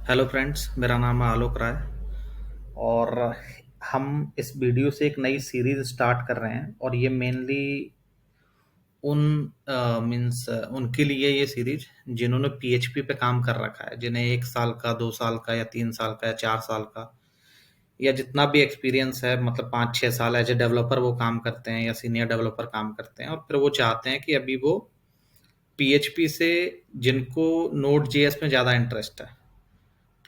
Hello friends, मेरा नाम है आलोक राय और हम इस वीडियो से एक नई सीरीज स्टार्ट कर रहे हैं और ये मेनली उन मीन्स उनके लिए ये सीरीज जिन्होंने पीएचपी पे काम कर रखा है, जिन्हें 1 साल का, 2 साल का या 3 साल का या 4 साल का या जितना भी एक्सपीरियंस है, मतलब 5-6 साल एज ए डेवलपर वो काम करते हैं या सीनियर डेवलपर काम करते हैं और फिर वो चाहते हैं कि अभी वो पीएचपी से जिनको नोड जेएस में ज़्यादा इंटरेस्ट है,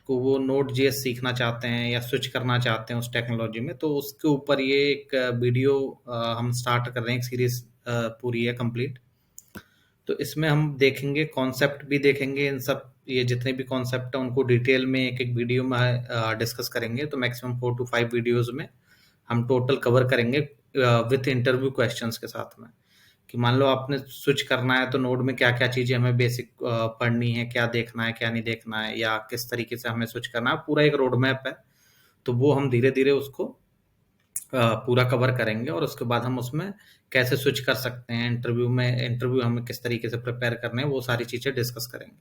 को वो नोड जेएस सीखना चाहते हैं या स्विच करना चाहते हैं उस टेक्नोलॉजी में, तो उसके ऊपर ये एक वीडियो हम स्टार्ट कर रहे हैं। एक सीरीज पूरी है कंप्लीट। तो इसमें हम देखेंगे, कॉन्सेप्ट भी देखेंगे, इन सब ये जितने भी कॉन्सेप्ट हैं उनको डिटेल में एक एक वीडियो में डिस्कस करेंगे। तो मैक्सिमम 4 to 5 वीडियोज में हम टोटल कवर करेंगे विथ इंटरव्यू क्वेश्चंस के साथ में। कि मान लो आपने स्विच करना है तो नोड में क्या क्या चीज़ें हमें बेसिक पढ़नी है, क्या देखना है क्या नहीं देखना है, या किस तरीके से हमें स्विच करना है, पूरा एक रोड मैप है। तो वो हम धीरे धीरे उसको पूरा कवर करेंगे और उसके बाद हम उसमें कैसे स्विच कर सकते हैं, इंटरव्यू हमें किस तरीके से प्रिपेयर करने हैं, वो सारी चीज़ें डिस्कस करेंगे।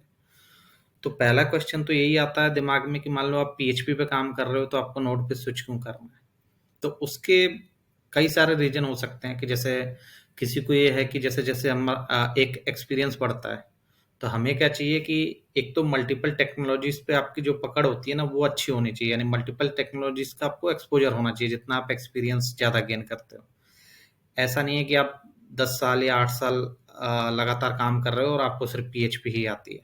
तो पहला क्वेश्चन तो यही आता है दिमाग में कि मान लो आप पीएचपी पे काम कर रहे हो तो आपको नोड पे स्विच क्यों करना है। तो उसके कई सारे रीजन हो सकते हैं कि जैसे किसी को ये है कि जैसे जैसे हम एक एक्सपीरियंस बढ़ता है तो हमें क्या चाहिए कि एक तो मल्टीपल टेक्नोलॉजीज पे आपकी जो पकड़ होती है ना वो अच्छी होनी चाहिए, यानी मल्टीपल टेक्नोलॉजीज का आपको एक्सपोजर होना चाहिए जितना आप एक्सपीरियंस ज़्यादा गेन करते हो। ऐसा नहीं है कि आप 10 साल या 8 साल लगातार काम कर रहे हो और आपको सिर्फ पीएचपी ही आती है।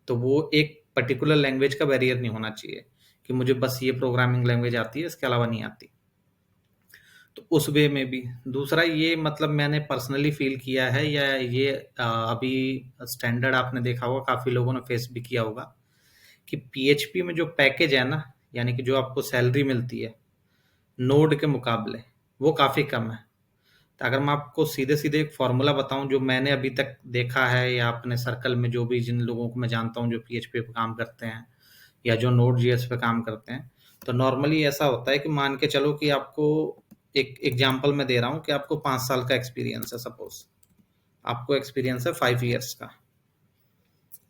तो वो एक पर्टिकुलर लैंग्वेज का बैरियर नहीं होना चाहिए कि मुझे बस ये प्रोग्रामिंग लैंग्वेज आती है, इसके अलावा नहीं आती। तो उस वे में भी दूसरा ये, मतलब मैंने पर्सनली फील किया है या ये अभी स्टैंडर्ड आपने देखा होगा, काफ़ी लोगों ने फेस भी किया होगा कि पीएचपी में जो पैकेज है ना, यानी कि जो आपको सैलरी मिलती है नोड के मुकाबले, वो काफ़ी कम है। तो अगर मैं आपको सीधे सीधे एक फॉर्मूला बताऊं जो मैंने अभी तक देखा है या अपने सर्कल में जो भी जिन लोगों को मैं जानता हूं जो पीएचपी पे काम करते हैं या जो नोड जीएस पे काम करते हैं, तो नॉर्मली ऐसा होता है कि मान के चलो कि आपको, एक एग्जांपल मैं दे रहा हूं कि आपको 5 साल का एक्सपीरियंस है, सपोज आपको एक्सपीरियंस है 5 ईयर्स का।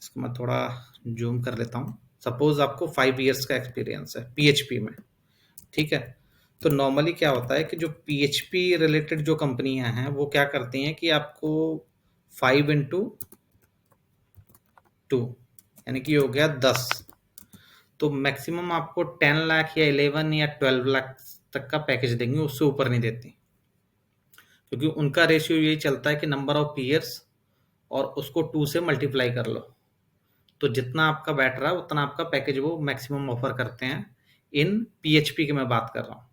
इसको मैं थोड़ा जूम कर लेता हूँ। सपोज आपको 5 ईयर्स का एक्सपीरियंस है पीएचपी में, ठीक है। तो नॉर्मली क्या होता है कि जो पीएचपी रिलेटेड जो कंपनियां हैं वो क्या करती हैं कि आपको 5 into 2 यानी कि हो गया 10, तो मैक्सिमम आपको 10 लाख या 11 या 12 लाख तक का पैकेज देंगे, उससे ऊपर नहीं देती। क्योंकि उनका रेशियो यही चलता है कि नंबर ऑफ ईयर्स और उसको 2 से मल्टीप्लाई कर लो, तो जितना आपका बैठ रहा है उतना आपका पैकेज वो मैक्सिमम ऑफर करते हैं। इन पीएचपी की मैं बात कर रहा हूँ।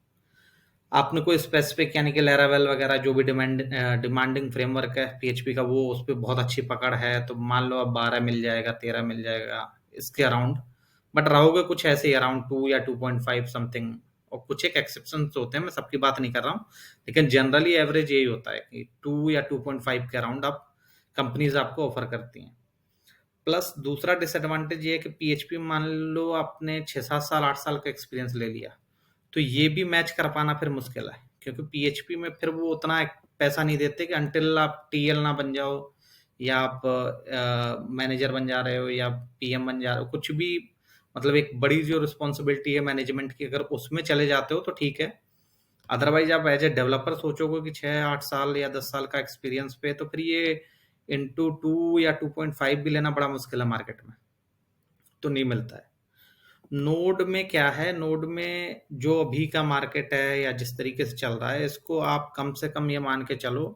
आपने कोई स्पेसिफिक यानी कि लैरावेल वगैरह जो भी डिमांडिंग फ्रेमवर्क है पीएचपी का, वो उस पर बहुत अच्छी पकड़ है, तो मान लो अब 12 मिल जाएगा, 13 मिल जाएगा, इसके अराउंड। बट रहोगे कुछ ऐसे ही अराउंड 2 या 2.5 समथिंग, और कुछ एक एक्सेप्शन होते हैं, मैं सबकी बात नहीं कर रहा हूँ, लेकिन जनरली एवरेज यही होता है कि 2 या 2.5 के अराउंड आप कंपनीज आपको ऑफर करती हैं। प्लस दूसरा डिसएडवांटेज ये है कि पीएचपी मान लो आपने 6-7 साल 8 साल का एक्सपीरियंस ले लिया, तो ये भी मैच कर पाना फिर मुश्किल है, क्योंकि पीएचपी में फिर वो उतना पैसा नहीं देते कि अनटिल आप टीएल ना बन जाओ या आप मैनेजर बन जा रहे हो या पीएम बन जा रहे हो, कुछ भी, मतलब एक बड़ी जो रिस्पॉन्सिबिलिटी है मैनेजमेंट की, अगर उसमें चले जाते हो तो ठीक है। अदरवाइज आप एज ए डेवलपर सोचोगे कि 6-8 साल या 10 साल का एक्सपीरियंस पे, तो फिर ये इंटू 2 या 2.5 भी लेना बड़ा मुश्किल है मार्केट में, तो नहीं मिलता है। नोड में क्या है, नोड में जो अभी का मार्केट है या जिस तरीके से चल रहा है, इसको आप कम से कम ये मान के चलो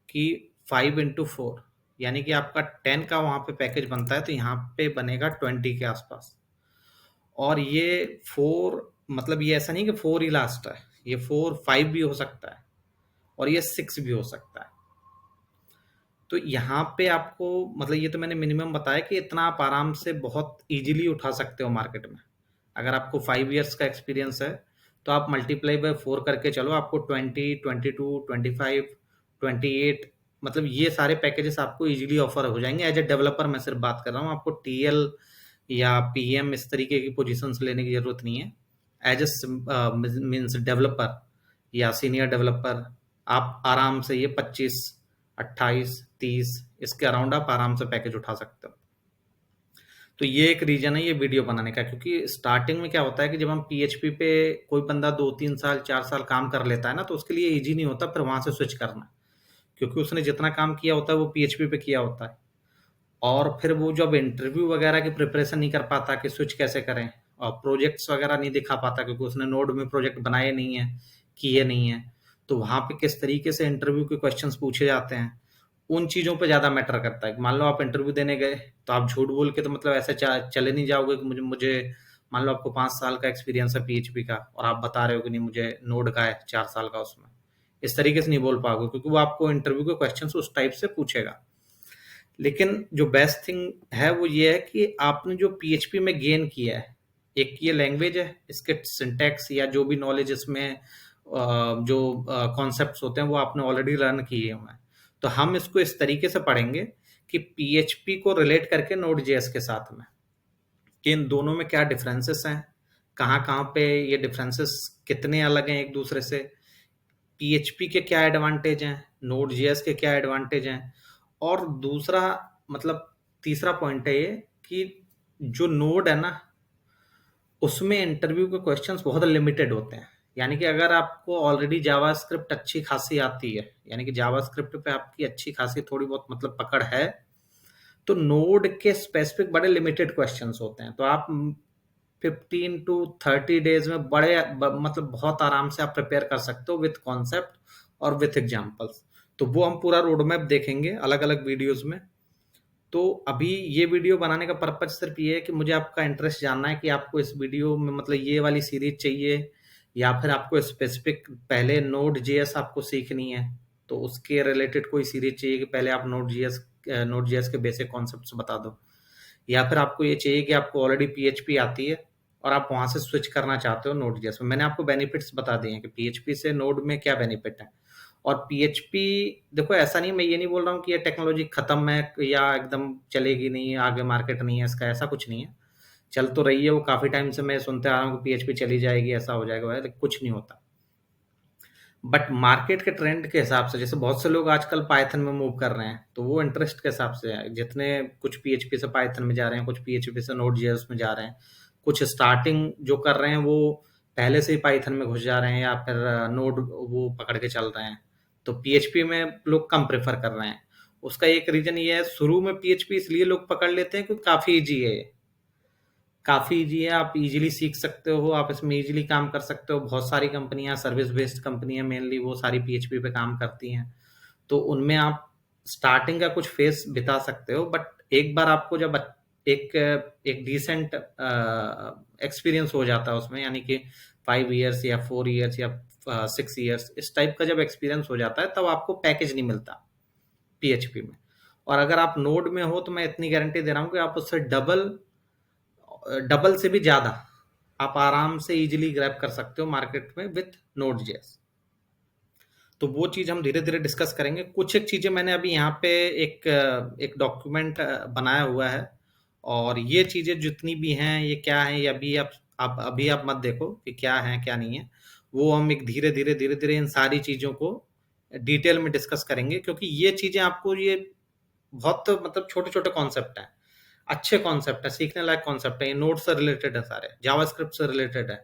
कि 5 into 4, यानी कि आपका 10 का वहां पे पैकेज बनता है तो यहाँ पे बनेगा 20 के आसपास। और ये 4, मतलब ये ऐसा नहीं कि 4 ही लास्ट है, ये 4-5 भी हो सकता है और ये 6 भी हो सकता है। तो यहाँ पे आपको, मतलब ये तो मैंने मिनिमम बताया कि इतना आप आराम से बहुत इजीली उठा सकते हो मार्केट में। अगर आपको 5 ईयर्स का एक्सपीरियंस है तो आप मल्टीप्लाई बाय 4 करके चलो, आपको 20, 22, 25, 28, मतलब ये सारे पैकेजेस आपको इजीली ऑफर हो जाएंगे। एज ए डेवलपर मैं सिर्फ बात कर रहा हूँ, आपको टीएल या पीएम इस तरीके की पोजीशंस लेने की जरूरत नहीं है। एज ए मीन्स डेवलपर या सीनियर डेवलपर आप आराम से ये 25, 28, 30 इसके अराउंड आप आराम से पैकेज उठा सकते हो। तो ये एक रीज़न है ये वीडियो बनाने का, क्योंकि स्टार्टिंग में क्या होता है कि जब हम पीएचपी पे कोई बंदा 2-3 साल, 4 साल काम कर लेता है ना, तो उसके लिए ईज़ी नहीं होता फिर वहाँ से स्विच करना। क्योंकि उसने जितना काम किया होता है वो पीएचपी पे किया होता है। और फिर वो जब इंटरव्यू वगैरह की प्रिपरेशन नहीं कर पाता कि स्विच कैसे करें, और प्रोजेक्ट्स वगैरह नहीं दिखा पाता क्योंकि उसने नोड में प्रोजेक्ट बनाए नहीं है, किए नहीं है। तो वहाँ पे किस तरीके से इंटरव्यू के क्वेश्चंस पूछे जाते हैं, उन चीज़ों पे ज़्यादा मैटर करता है। मान लो आप इंटरव्यू देने गए, तो आप झूठ बोल के तो मतलब ऐसे चले नहीं जाओगे कि मुझे मुझे मान लो आपको 5 साल का एक्सपीरियंस है पीएचपी का, और आप बता रहे हो कि नहीं मुझे नोड का है 4 साल का उसमें। इस तरीके से नहीं बोल पाओगे, क्योंकि वो आपको इंटरव्यू के क्वेश्चन उस टाइप से पूछेगा। लेकिन जो बेस्ट थिंग है वो ये है कि आपने जो पीएचपी में गेन किया है, एक ये लैंग्वेज है, इसके सिंटैक्स या जो भी नॉलेज इसमें जो कॉन्सेप्ट्स होते हैं वो आपने ऑलरेडी लर्न किए हुए हैं। तो हम इसको इस तरीके से पढ़ेंगे कि पीएचपी को रिलेट करके नोड जेएस के साथ में, कि इन दोनों में क्या डिफरेंसेस हैं, कहाँ-कहाँ पे ये डिफरेंसेस कितने अलग हैं एक दूसरे से, पीएचपी के क्या एडवांटेज हैं, नोड जेएस के क्या एडवांटेज हैं, और दूसरा मतलब तीसरा पॉइंट है ये कि जो नोड है ना, उसमें इंटरव्यू के क्वेश्चंस बहुत लिमिटेड होते हैं। यानी कि अगर आपको ऑलरेडी जावास्क्रिप्ट अच्छी खासी आती है, यानी कि जावास्क्रिप्ट पे आपकी अच्छी खासी थोड़ी बहुत मतलब पकड़ है, तो नोड के स्पेसिफिक बड़े लिमिटेड क्वेश्चंस होते हैं। तो आप 15 टू 30 डेज में मतलब बहुत आराम से आप प्रिपेयर कर सकते हो विथ कॉन्सेप्ट और विथ एग्जांपल्स। तो वो हम पूरा रोड मैप देखेंगे अलग अलग वीडियोस में। तो अभी ये वीडियो बनाने का पर्पज सिर्फ ये है कि मुझे आपका इंटरेस्ट जानना है कि आपको इस वीडियो में मतलब ये वाली सीरीज चाहिए, या फिर आपको स्पेसिफिक पहले नोड जेएस आपको सीखनी है, तो उसके रिलेटेड कोई सीरीज चाहिए कि पहले आप नोड जेएस के बेसिक कॉन्सेप्ट्स बता दो, या फिर आपको ये चाहिए कि आपको ऑलरेडी पीएचपी आती है और आप वहां से स्विच करना चाहते हो नोड जेएस में। मैंने आपको बेनिफिट्स बता दिए हैं कि पीएचपी से नोड में क्या बेनिफिट है। और पीएचपी, देखो ऐसा नहीं, मैं ये नहीं बोल रहा हूँ कि ये टेक्नोलॉजी खत्म है या एकदम चलेगी नहीं, आगे मार्केट नहीं है इसका, ऐसा कुछ नहीं है। चल तो रही है वो, काफी टाइम से मैं सुनते आ रहा हूँ कि पीएचपी चली जाएगी, ऐसा हो जाएगा, लेकिन कुछ नहीं होता। बट मार्केट के ट्रेंड के हिसाब से, जैसे बहुत से लोग आजकल पाइथन में मूव कर रहे हैं, तो वो इंटरेस्ट के हिसाब से है। जितने कुछ पीएचपी से पाइथन में जा रहे हैं, कुछ पीएचपी से नोड जेएस में जा रहे हैं, कुछ स्टार्टिंग जो कर रहे हैं वो पहले से ही पाइथन में घुस जा रहे हैं, या फिर नोड वो पकड़ के चल रहे हैं। तो पीएचपी में लोग कम प्रेफर कर रहे हैं। उसका एक रीजन ये है, शुरू में पीएचपी इसलिए लोग पकड़ लेते हैं क्योंकि काफी ईजी है। काफ़ी ईज़ी है, आप ईज़िली सीख सकते हो, आप इसमें ईज़िली काम कर सकते हो। बहुत सारी कंपनियाँ, सर्विस बेस्ड कंपनियाँ मेनली, वो सारी पीएचपी पे काम करती हैं। तो उनमें आप स्टार्टिंग का कुछ फेज़ बिता सकते हो, बट एक बार आपको जब एक एक डिसेंट एक्सपीरियंस हो जाता है उसमें, यानी कि 5 इयर्स या 4 इयर्स या 6 इयर्स, इस टाइप का जब एक्सपीरियंस हो जाता है, तब आपको पैकेज नहीं मिलता पीएचपी में। और अगर आप नोड में हो, तो मैं इतनी गारंटी दे रहा हूँ कि आप उससे डबल डबल से भी ज्यादा आप आराम से इजीली ग्रैब कर सकते हो मार्केट में विथ नोड जेएस। तो वो चीज हम धीरे धीरे डिस्कस करेंगे। कुछ एक चीजें मैंने अभी यहाँ पे एक डॉक्यूमेंट बनाया हुआ है, और ये चीजें जितनी भी हैं ये क्या है, ये अभी आप मत देखो कि क्या है क्या नहीं है। वो हम एक धीरे धीरे इन सारी चीजों को डिटेल में डिस्कस करेंगे, क्योंकि ये चीजें आपको ये बहुत मतलब छोटे छोटे कॉन्सेप्ट हैं, अच्छे कॉन्सेप्ट है, सीखने लायक कॉन्सेप्ट है, ये नोड से रिलेटेड है, सारे जावास्क्रिप्ट से रिलेटेड है।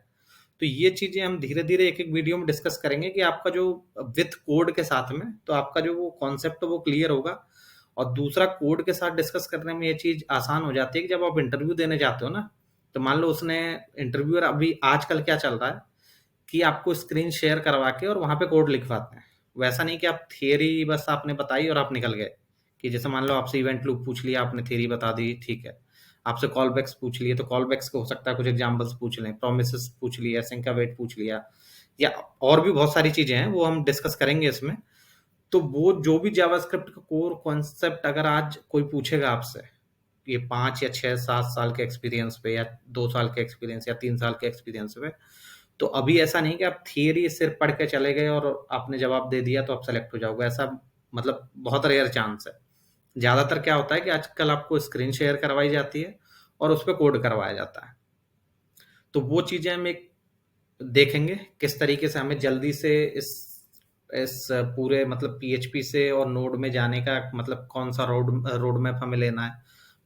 तो ये चीजें हम धीरे धीरे एक एक वीडियो में डिस्कस करेंगे कि आपका जो विथ कोड के साथ में, तो आपका जो वो कॉन्सेप्ट है वो क्लियर होगा। और दूसरा, कोड के साथ डिस्कस करने में ये चीज आसान हो जाती है कि जब आप इंटरव्यू देने जाते हो ना, तो मान लो उसने इंटरव्यूअर, अभी आजकल क्या चल रहा है कि आपको स्क्रीन शेयर करवा के और वहां पे कोड लिखवाते हैं। वैसा नहीं कि आप थियरी बस आपने बताई और आप निकल गए, कि जैसे मान लो आपसे इवेंट लूप पूछ लिया, आपने थियरी बता दी, ठीक है। आपसे कॉल बैक्स पूछ लिए, तो कॉल बैक्स को हो सकता है कुछ एग्जांपल्स पूछ लें, प्रोमिसेस पूछ लिया, सिंक का वेट पूछ लिया, या और भी बहुत सारी चीजें हैं, वो हम डिस्कस करेंगे इसमें। तो वो जो भी जावास्क्रिप्ट का कोर कॉन्सेप्ट अगर आज कोई पूछेगा आपसे, ये 5 या 6 7 साल के एक्सपीरियंस पे, या 2 साल के एक्सपीरियंस, या 3 साल के एक्सपीरियंस पे, तो अभी ऐसा नहीं कि आप थियरी सिर्फ पढ़ के चले गए और आपने जवाब दे दिया तो आप सेलेक्ट हो जाओगे, ऐसा मतलब बहुत रेयर चांस है। ज्यादातर क्या होता है कि आजकल आपको स्क्रीन शेयर करवाई जाती है और उस पर कोड करवाया जाता है। तो वो चीजें हम एक देखेंगे किस तरीके से हमें जल्दी से इस पूरे मतलब पीएचपी से और नोड में जाने का मतलब कौन सा रोड रोड मैप हमें लेना है,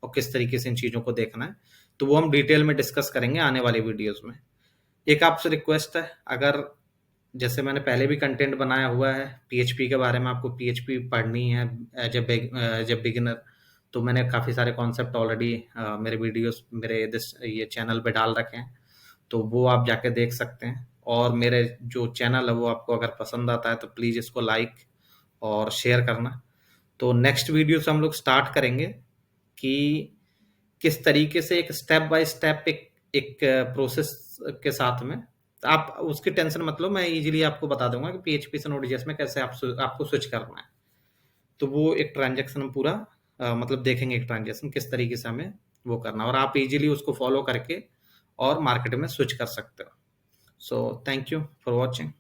और किस तरीके से इन चीज़ों को देखना है, तो वो हम डिटेल में डिस्कस करेंगे आने वाले वीडियोज़ में। एक आपसे रिक्वेस्ट है, अगर जैसे मैंने पहले भी कंटेंट बनाया हुआ है पीएचपी के बारे में, आपको पीएचपी पढ़नी है एज ए बिगिनर, तो मैंने काफ़ी सारे कॉन्सेप्ट ऑलरेडी मेरे वीडियोस मेरे ये चैनल पे डाल रखे हैं, तो वो आप जाके देख सकते हैं। और मेरे जो चैनल है वो आपको अगर पसंद आता है तो प्लीज़ इसको लाइक और शेयर करना। तो नेक्स्ट वीडियो से हम लोग स्टार्ट करेंगे कि किस तरीके से एक स्टेप बाय स्टेप एक प्रोसेस के साथ में, तो आप उसकी टेंशन मत लो, मैं इजीली आपको बता दूंगा कि पीएचपी से नोड.जेएस में कैसे आपको स्विच करना है। तो वो एक ट्रांजेक्शन हम पूरा मतलब देखेंगे, एक ट्रांजेक्शन किस तरीके से हमें वो करना है, और आप इजीली उसको फॉलो करके और मार्केट में स्विच कर सकते हो। So thank you for watching.